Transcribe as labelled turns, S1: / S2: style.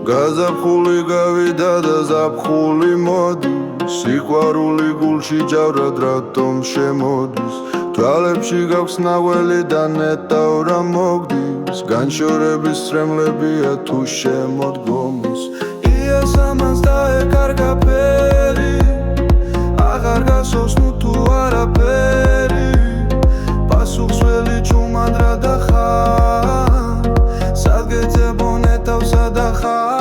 S1: გაზაფხული გავიდა და ზაფხული მოდის სიყვარული გულში ჯავრად რატომ შემოდის თვალებში გაქვს ნაღველი და ნეტავ რა მოგდის განშორების სრემლებია თუ შემოდგომის იასამანს დაეკარგა ფერი აღარ გასოს ნუ თუ არაფერი პასუხს ველი ჩუმად რა და ხარ სად გეძებო ნეტავსა და ხარ